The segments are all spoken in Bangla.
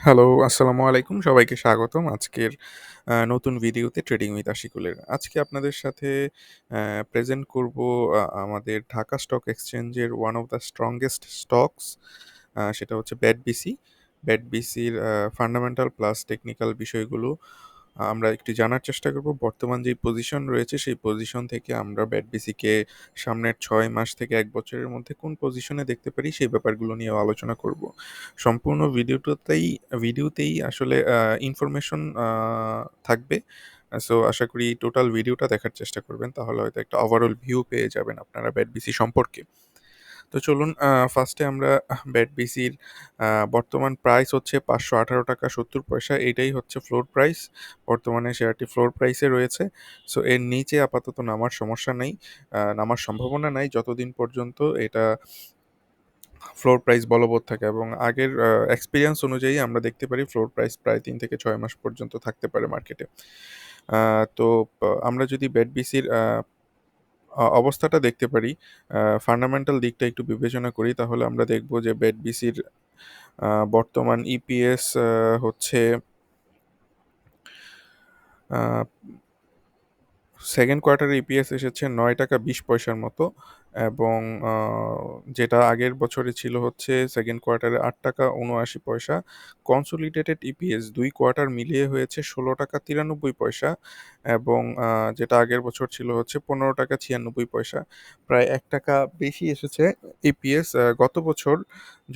হ্যালো, আসসালামু আলাইকুম। সবাইকে স্বাগতম আজকের নতুন ভিডিওতে ট্রেডিং উইথ আশিকুলের। আজকে আপনাদের সাথে প্রেজেন্ট করব আমাদের ঢাকা স্টক এক্সচেঞ্জের one of the strongest stocks, সেটা হচ্ছে BATBC। BATBCর ফান্ডামেন্টাল প্লাস টেকনিক্যাল বিষয়গুলো আমরা একটু জানার চেষ্টা করব। বর্তমান যেই পজিশন রয়েছে সেই পজিশন থেকে আমরা BATBCকে সামনের ৬ মাস থেকে ১ বছরের মধ্যে কোন পজিশনে দেখতে পারি সেই ব্যাপারগুলো নিয়েও আলোচনা করব। সম্পূর্ণ ভিডিওতেই আসলে ইনফরমেশন থাকবে। সো আশা করি টোটাল ভিডিওটা দেখার চেষ্টা করবেন। তাহলে হয়তো একটা ওভারঅল ভিউ পেয়ে যাবেন আপনারা BATBC সম্পর্কে। তো চলুন ফার্স্টে আমরা BATBCর বর্তমান প্রাইস হচ্ছে ৳৫১৮.৭০। এইটাই হচ্ছে ফ্লোর প্রাইস। বর্তমানে শেয়ারটি ফ্লোর প্রাইসে রয়েছে। সো এর নিচে আপাতত নামার সমস্যা নেই। নামার সম্ভাবনা নাই যতদিন পর্যন্ত এটা ফ্লোর প্রাইস বলবৎ থাকে এবং আগের এক্সপেরিয়েন্স অনুযায়ী আমরা দেখতে পারি ফ্লোর প্রাইস প্রায় ৩ থেকে ৬ মাস পর্যন্ত থাকতে পারে মার্কেটে। তো আমরা যদি BATBCর অবস্থাটা দেখতে পারি, ফান্ডামেন্টাল দিকটা একটু বিবেচনা করি তাহলে আমরা দেখব যে BATBCর বর্তমান ইপিএস হচ্ছে আ সেকেন্ড কোয়ার্টারে ইপিএস এসেছে ৳৯.২০ মতো এবং আ যেটা আগের বছরে ছিল হচ্ছে সেকেন্ড কোয়ার্টারে ৳৮.৭৯। কনসোলিডেটেড ইপিএস ২ কোয়ার্টার মিলিয়ে হয়েছে ৳১৬.৯৩ এবং যেটা আগের বছর ছিল হচ্ছে ৳১৫.৯৬। প্রায় ৳১ বেশি এসেছে ইপিএস। গত বছর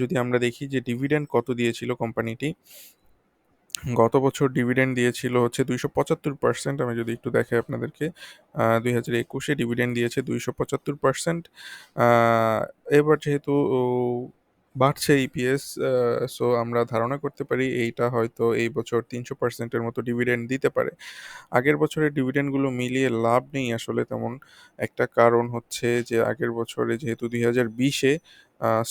যদি আমরা দেখি যে ডিভিডেন্ড কত দিয়েছিল কোম্পানিটি, গত বছর ডিভিডেন্ড দিয়েছিল হচ্ছে ২৭৫%। আমি যদি একটু দেখাই আপনাদেরকে, ২০২১-এ ডিভিডেন্ড দিয়েছে ২৭৫%। আ এবার যেহেতু বাড়ছে ইপিএস, সো আমরা ধারণা করতে পারি এইটা হয়তো এই বছর ৩০০% এর মতো ডিভিডেন্ড দিতে পারে। আগের বছরের ডিভিডেন্ডগুলো মিলিয়ে লাভ নেই আসলে তেমন। একটা কারণ হচ্ছে যে আগের বছরে যেহেতু ২০২০-এ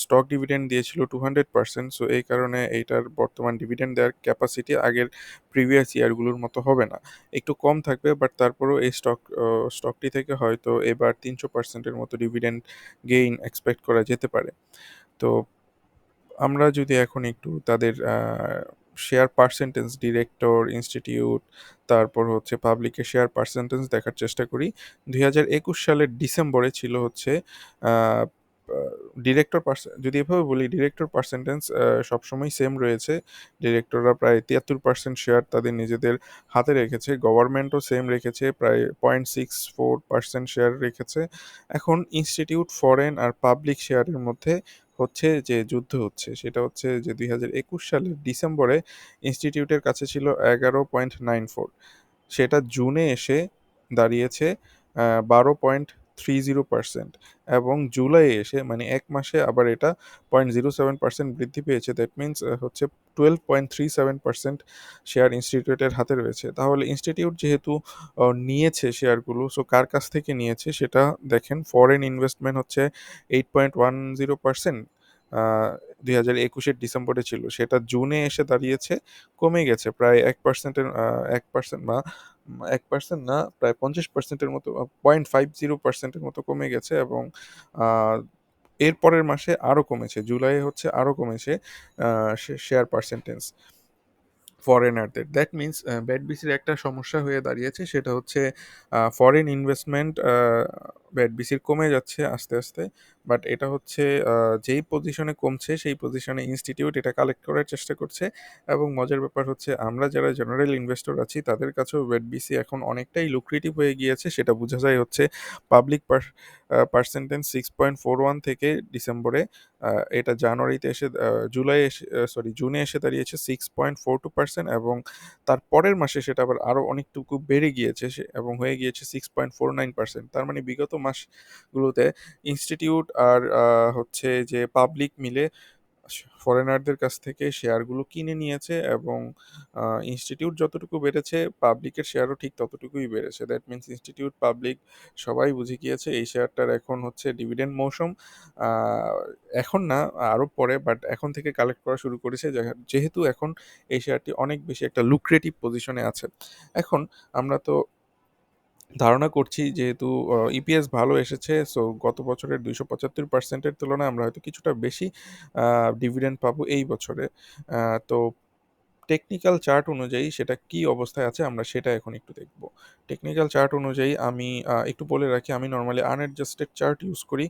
স্টক ডিভিডেন্ড দিয়েছিল 200%, সো এই কারণে এইটার বর্তমান ডিভিডেন্ড দেওয়ার ক্যাপাসিটি আগের প্রিভিয়াস ইয়ারগুলোর মতো হবে না। একটু কম থাকবে বাট তারপরেও এই স্টকটি থেকে হয়তো এবার ৩০০% এর মতো ডিভিডেন্ড গেইন এক্সপেক্ট করা যেতে পারে। তো আমরা যদি এখন একটু তাদের শেয়ার পার্সেন্টেজ, ডিরেক্টর, ইনস্টিটিউট, তারপর হচ্ছে পাবলিকের শেয়ার পার্সেন্টেজ দেখার চেষ্টা করি। ২০২১ সালের ডিসেম্বরে ছিল হচ্ছে আ আ ডিরেক্টর যদি এভাবে বলি ডিরেক্টর পার্সেন্টেজ সবসময় সেম রয়েছে। ডিরেক্টররা প্রায় ৭৩% শেয়ার তাদের নিজেদের হাতে রেখেছে। গভর্নমেন্টও সেম রেখেছে, প্রায় ০.64% শেয়ার রেখেছে। এখন ইনস্টিটিউট, ফরেন আর পাবলিক শেয়ারের মধ্যে হচ্ছে যে যুদ্ধ হচ্ছে সেটা হচ্ছে যে ২০২১ সালের ডিসেম্বরে ইনস্টিটিউটের কাছে ছিল ১১.৯৪, সেটা জুনে এসে দাঁড়িয়েছে ১২.৩০% এবং জুলাইয়ে এসে মানে ১ মাসে আবার এটা ০.07% বৃদ্ধি পেয়েছে। দ্যাট মিনস হচ্ছে ১২.37% শেয়ার ইনস্টিটিউটের হাতে রয়েছে। তাহলে ইনস্টিটিউট যেহেতু নিয়েছে শেয়ারগুলো, সো কার কাছ থেকে নিয়েছে সেটা দেখেন। ফরেন ইনভেস্টমেন্ট হচ্ছে 8.10%, আ ২০২১ এর ডিসেম্বরে ছিল। সেটা জুনে এসে দাঁড়িয়েছে, কমে গেছে প্রায় ১% এর ১% না, ১% না, প্রায় ৫০% এর মতো, 0.50% এর মতো কমে গেছে এবং আ এর পরের মাসে আরো কমেছে। জুলাইয়ে হচ্ছে আরো কমেছে আ শেয়ার পার্সেন্টেজ ফরেনারদের। দ্যাট মিনস BATBCর একটা সমস্যা হয়ে দাঁড়িয়েছে সেটা হচ্ছে ফরেন ইনভেস্টমেন্ট BATBCর কমে যাচ্ছে আস্তে। বাট এটা হচ্ছে যেই পজিশনে কমছে সেই পজিশনে ইনস্টিটিউট এটা কালেক্ট করার চেষ্টা করছে এবং মজার ব্যাপার হচ্ছে আমরা যারা জেনারেল ইনভেস্টর আছি তাদের কাছেও BATBC এখন অনেকটাই লুক্রেটিভ হয়ে গিয়েছে। সেটা বোঝা যায় হচ্ছে পাবলিক পার্সেন্টেজ 6.41 থেকে ডিসেম্বরে, আ এটা জানুয়ারিতে এসে জুলাইয়ে এসে জুনে এসে দাঁড়িয়েছে 6.42% এবং তার পরের মাসে সেটা আবার আরো অনেকটুকু বেড়ে গিয়েছে এবং হয়ে গিয়েছে 6.49%। তার মানে বিগত মাসগুলোতে ইনস্টিটিউট আর হচ্ছে যে পাবলিক মিলে ফরেনারদের কাছ থেকে শেয়ারগুলো কিনে নিয়েছে এবং ইনস্টিটিউট যতটুকু বেড়েছে পাবলিকের শেয়ারও ঠিক ততটুকুই বেড়েছে। দ্যাট মিনস ইনস্টিটিউট, পাবলিক সবাই বুঝে গিয়েছে এই শেয়ারটার এখন হচ্ছে ডিভিডেন্ড মৌসুম। আ এখন না, আরো পরে, বাট এখন থেকে কালেক্ট করা শুরু করেছে যেহেতু এখন এই শেয়ারটি অনেক বেশি একটা লুক্রেটিভ পজিশনে আছে। এখন আমরা তো ধারণা করছি যেহেতু ইপিএস ভালো এসেছে, সো গত বছরের ২৭৫% এর তুলনায় আমরা হয়তো কিছুটা বেশি ডিভিডেন্ড পাবো এই বছরে। তো টেকনিক্যাল চার্ট অনুযায়ী সেটা কি অবস্থায় আছে আমরা সেটা এখন একটু দেখব। টেকনিক্যাল চার্ট অনুযায়ী আমি একটু বলে রাখি, আমি নরমালি আনঅ্যাডজাস্টেড চার্ট ইউজ করি।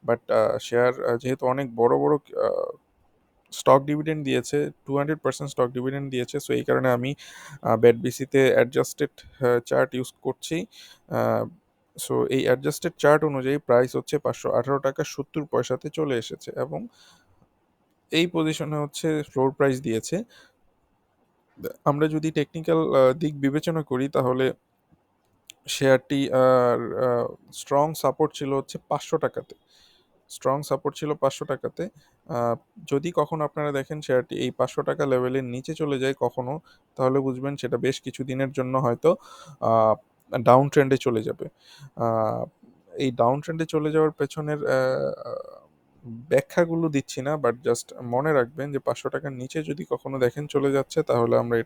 বাট শেয়ার যেহেতু অনেক বড় বড় স্টক ডিভিডেন্ড দিয়েছে, 200% স্টক ডিভিডেন্ড দিয়েছে, সো এই কারণে আমি ব্যাটবিসিতে অ্যাডজাস্টেড চার্ট ইউজ করছি। সো এই অ্যাডজাস্টেড চার্ট অনুযায়ী প্রাইস হচ্ছে 518 টাকা 70 পয়সাতে চলে এসেছে, এবং এই পজিশনে হচ্ছে ফ্লোর প্রাইস দিয়েছে। আমরা যদি টেকনিক্যাল দিক বিবেচনা করি তাহলে শেয়ারটি আর স্ট্রং সাপোর্ট ছিল হচ্ছে 500 টাকাতে। স্ট্রং সাপোর্ট ছিল 500 টাকাতে। আহ, যদি কখনো আপনারা দেখেন শেয়ারটি এই 500 টাকা লেভেলের নিচে চলে যায় কখনো, তাহলে বুঝবেন সেটা বেশ কিছু দিনের জন্য হয়তো ডাউন ট্রেন্ডে চলে যাবে। আহ, এই ডাউন ট্রেন্ডে চলে যাওয়ার পেছনের ব্যাখ্যাগুলো দিচ্ছি না, বাট জাস্ট মনে রাখবেন যে 500 টাকার নিচে যদি কখনো দেখেন চলে যাচ্ছে, তাহলে আমরা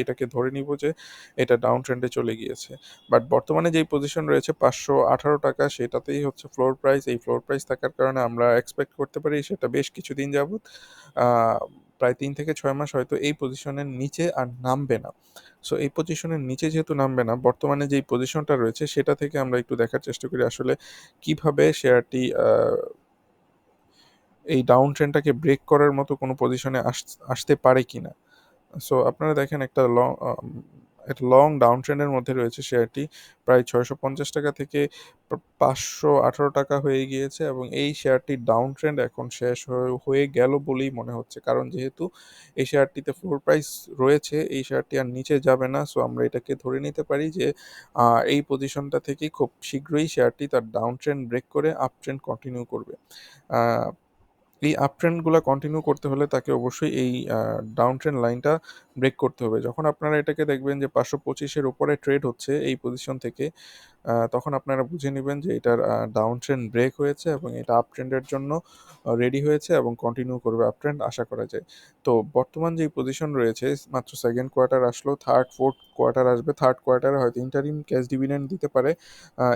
এটাকে ধরে নিব যে এটা ডাউন ট্রেন্ডে চলে গিয়েছে। বাট বর্তমানে যেই পজিশন রয়েছে 518 টাকা, সেটাতেই হচ্ছে ফ্লোর প্রাইস। এই ফ্লোর প্রাইস থাকার কারণে আমরা এক্সপেক্ট করতে পারি সেটা বেশ কিছুদিন যাবত, আহ, প্রায় 3 থেকে 6 মাস হয়তো এই পজিশনের নিচে আর নামবে না। সো এই পজিশনের নিচে যেহেতু নামবে না, বর্তমানে যেই পজিশনটা রয়েছে সেটা থেকে আমরা একটু দেখার চেষ্টা করি আসলে কিভাবে শেয়ারটি এই ডাউন ট্রেন্ডটাকে ব্রেক করার মতো কোনো পজিশনে আসতে পারে কিনা। সো আপনারা দেখেন একটা লং ডাউন ট্রেন্ডের মধ্যে রয়েছে শেয়ারটি, প্রায় 650 টাকা থেকে 518 টাকা হয়ে গিয়েছে, এবং এই শেয়ারটির ডাউন ট্রেন্ড এখন শেষ হয়ে গেল বলেই মনে হচ্ছে, কারণ যেহেতু এই শেয়ারটিতে ফ্লোর প্রাইস রয়েছে, এই শেয়ারটি আর নিচে যাবে না। সো আমরা এটাকে ধরে নিতে পারি যে এই পজিশনটা থেকে খুব শীঘ্রই শেয়ারটি তার ডাউন ট্রেন্ড ব্রেক করে আপ ট্রেন্ড কন্টিনিউ করবে। আহ, এই আপ ট্রেন্ডগুলো কন্টিনিউ করতে হলে তাকে অবশ্যই এই ডাউন ট্রেন্ড লাইনটা ব্রেক করতে হবে। যখন আপনারা এটাকে দেখবেন যে 525-এর উপরে ট্রেড হচ্ছে এই পজিশন থেকে, তখন আপনারা বুঝে নেবেন যে এটার ডাউন ট্রেন্ড ব্রেক হয়েছে এবং এটা আপ ট্রেন্ডের জন্য রেডি হয়েছে এবং কন্টিনিউ করবে আপ ট্রেন্ড আশা করা যায়। তো বর্তমান যেই পজিশন রয়েছে, মাত্র সেকেন্ড কোয়ার্টার আসলো, থার্ড ফোর্থ কোয়ার্টার আসবে, থার্ড কোয়ার্টারে হয়তো ইন্টারিম ক্যাশ ডিভিডেন্ড দিতে পারে।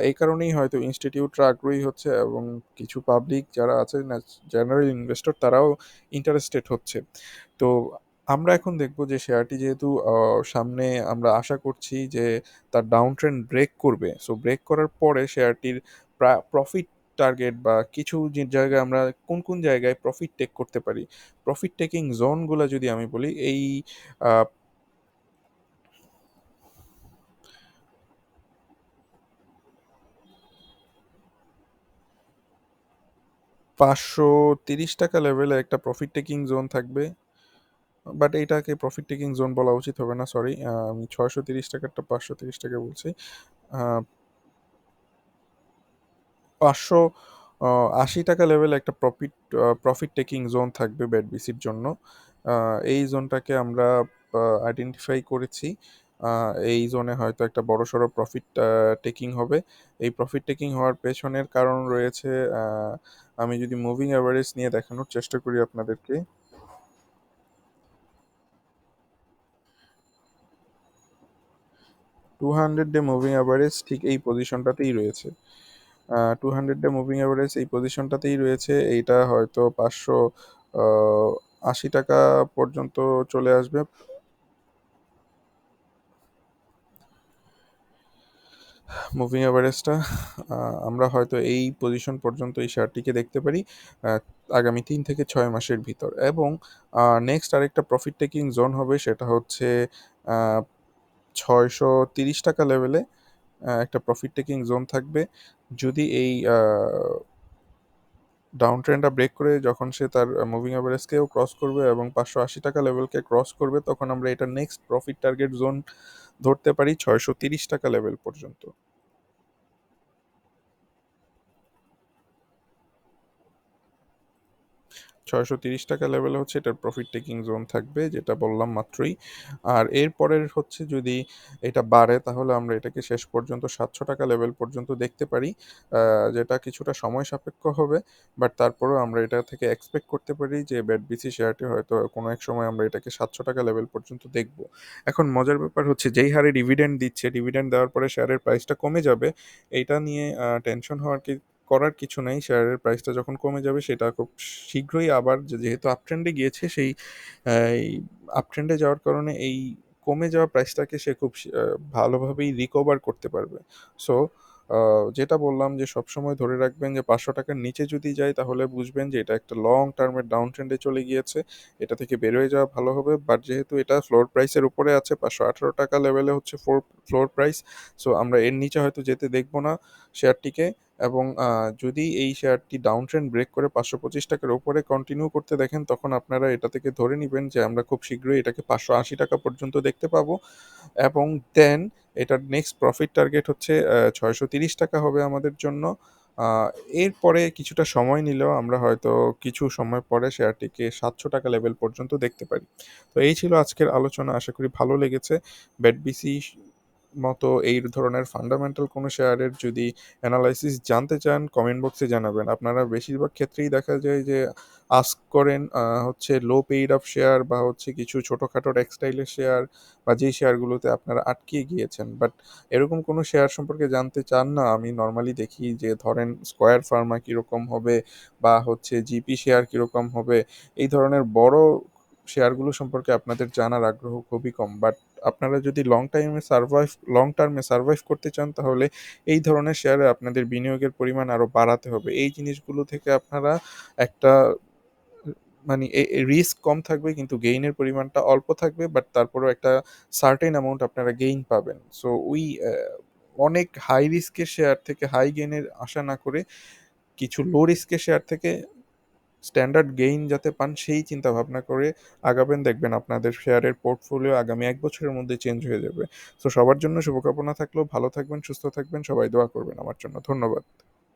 এই কারণেই হয়তো ইনস্টিটিউটরা আগ্রহী হচ্ছে, এবং কিছু পাবলিক যারা আছে না, জেনারেল ইনভেস্টর, তারাও ইন্টারেস্টেড হচ্ছে। তো আমরা এখন দেখব যে শেয়ারটি যেহেতু সামনে আমরা আশা করছি যে তার ডাউন ট্রেন্ড ব্রেক করবে, সো ব্রেক করার পরে শেয়ারটির প্রফিট টার্গেট বা কিছু যে জায়গায় আমরা কোন কোন জায়গায় প্রফিট টেক করতে পারি, প্রফিট টেকিং জোনগুলো যদি আমি বলি, এই 530 টাকা লেভেলে একটা প্রফিট টেকিং জোন থাকবে। বাট এইটাকে প্রফিট টেকিং জোন বলা উচিত হবে না, সরি, আমি 630 টাকারটা 530 টাকা বলছি। 580 টাকা লেভেল একটা প্রফিট টেকিং জোন থাকবে ব্যাটবিসির জন্য। এই জোনটাকে আমরা আইডেন্টিফাই করেছি। এই জোনে হয়তো একটা বড়সড় প্রফিট টেকিং হবে। এই প্রফিট টেকিং হওয়ার পেছনের কারণ রয়েছে, আমি যদি মুভিং অ্যাভারেজ নিয়ে দেখানোর চেষ্টা করি আপনাদেরকে। 200 ডে মুভিং অ্যাভারেজ ঠিক এই পজিশনটাতেই রয়েছে। 200 ডে মুভিং অ্যাভারেজ এই পজিশনটাতেই রয়েছে। এইটা হয়তো 580 টাকা পর্যন্ত চলে আসবে। মুভিং অ্যাভারেজটা আমরা হয়তো এই পজিশন পর্যন্ত এই শেয়ারটিকে দেখতে পারি আহ, আগামী 3 থেকে 6 মাসের ভিতর, এবং নেক্সট আরেকটা প্রফিট টেকিং জোন হবে, সেটা হচ্ছে 630 টাকা লেভেলে একটা প্রফিট টেকিং জোন থাকবে। যদি এই ডাউন ট্রেন্ডটা ব্রেক করে যখন সে তার মুভিং অ্যাভারেজকেও ক্রস করবে এবং 580 টাকা লেভেলকে ক্রস করবে, তখন আমরা এটা নেক্সট প্রফিট টার্গেট জোন ধরতে পারি 630 টাকা লেভেল পর্যন্ত। 630 টাকা লেভেলে হচ্ছে এটার প্রফিট টেকিং জোন থাকবে, যেটা বললাম মাত্রই। আর এরপরের হচ্ছে যদি এটা বাড়ে, তাহলে আমরা এটাকে শেষ পর্যন্ত 700 টাকা লেভেল পর্যন্ত দেখতে পারি, যেটা কিছুটা সময় সাপেক্ষ হবে। বাট তারপরেও আমরা এটা থেকে এক্সপেক্ট করতে পারি যে ব্যাটবিসি শেয়ারটি হয়তো কোনো এক সময় আমরা এটাকে 700 টাকা লেভেল পর্যন্ত দেখব। এখন মজার ব্যাপার হচ্ছে যেই হারে ডিভিডেন্ড দিচ্ছে, ডিভিডেন্ড দেওয়ার পরে শেয়ারের প্রাইসটা কমে যাবে, এইটা নিয়ে টেনশন হওয়ার কি করার কিছু নেই, শেয়ারের প্রাইসটা যখন কমে যাবে সেটা খুব শীঘ্রই আবার যেহেতু আপট্রেন্ডে গিয়েছে, সেই আপট্রেন্ডে যাওয়ার কারণে এই কমে যাওয়া প্রাইসটাকে সে খুব ভালোভাবেই রিকভার করতে পারবে। সো যেটা বললাম যে সবসময় ধরে রাখবেন যে 500 টাকার নিচে যদি যায় তাহলে বুঝবেন যে এটা একটা লং টার্মের ডাউন ট্রেন্ডে চলে গিয়েছে, এটা থেকে বের হয়ে যাওয়া ভালো হবে। বাট যেহেতু এটা ফ্লোর প্রাইসের উপরে আছে, 518 টাকা লেভেলে হচ্ছে ফ্লোর প্রাইস, সো আমরা এর নিচে হয়তো যেতে দেখবো না শেয়ারটিকে। এবং যদি এই শেয়ারটি ডাউন ট্রেন্ড ব্রেক করে 525 টাকার উপরে কন্টিনিউ করতে দেখেন, তখন আপনারা এটা থেকে ধরে নেবেন যে আমরা খুব শীঘ্রই এটাকে 580 টাকা পর্যন্ত দেখতে পাবো। এবং দেন এটার নেক্সট প্রফিট টার্গেট হচ্ছে 630 টাকা হবে আমাদের জন্য। আহ, এরপরে কিছুটা সময় নিলেও আমরা হয়তো কিছু সময় পরে শেয়ারটিকে 700 টাকা লেভেল পর্যন্ত দেখতে পারি। তো এই ছিল আজকের আলোচনা, আশা করি ভালো লেগেছে। ব্যাটবিসি মতো এই ধরনের ফান্ডামেন্টাল কোনো শেয়ারের যদি অ্যানালাইসিস জানতে চান, কমেন্ট বক্সে জানাবেন। আপনারা বেশিরভাগ ক্ষেত্রেই দেখা যায় যে আস্ক করেন হচ্ছে লো পেইড অফ শেয়ার বা হচ্ছে কিছু ছোটোখাটো টেক্সটাইলের শেয়ার বা যেই শেয়ারগুলোতে আপনারা আটকে গিয়েছেন, বাট এরকম কোনো শেয়ার সম্পর্কে জানতে চান না। আমি নর্মালি দেখি যে ধরেন স্কোয়ার ফার্মা কীরকম হবে বা হচ্ছে জিপি শেয়ার কীরকম হবে, এই ধরনের বড় শেয়ারগুলো সম্পর্কে আপনাদের জানার আগ্রহ খুবই কম। বাট আপনারা যদি লং টার্মে সার্ভাইভ করতে চান, তাহলে এই ধরনের শেয়ারে আপনাদের বিনিয়োগের পরিমাণ আরও বাড়াতে হবে। এই জিনিসগুলো থেকে আপনারা একটা মানে রিস্ক কম থাকবে কিন্তু গেইনের পরিমাণটা অল্প থাকবে, বাট তারপরেও একটা সার্টেন অ্যামাউন্ট আপনারা গেইন পাবেন। সো অনেক হাই রিস্কের শেয়ার থেকে হাই গেইনের আশা না করে কিছু লো রিস্কের শেয়ার থেকে স্ট্যান্ডার্ড গেইন যাতে পান সেই চিন্তা ভাবনা করে আগাবেন, দেখবেন আপনাদের শেয়ারের পোর্টফোলিও আগামী 1 বছরের মধ্যে চেঞ্জ হয়ে যাবে। তো সবার জন্য শুভকামনা থাকলো, ভালো থাকবেন, সুস্থ থাকবেন, সবাই দোয়া করবেন আমার জন্য। ধন্যবাদ।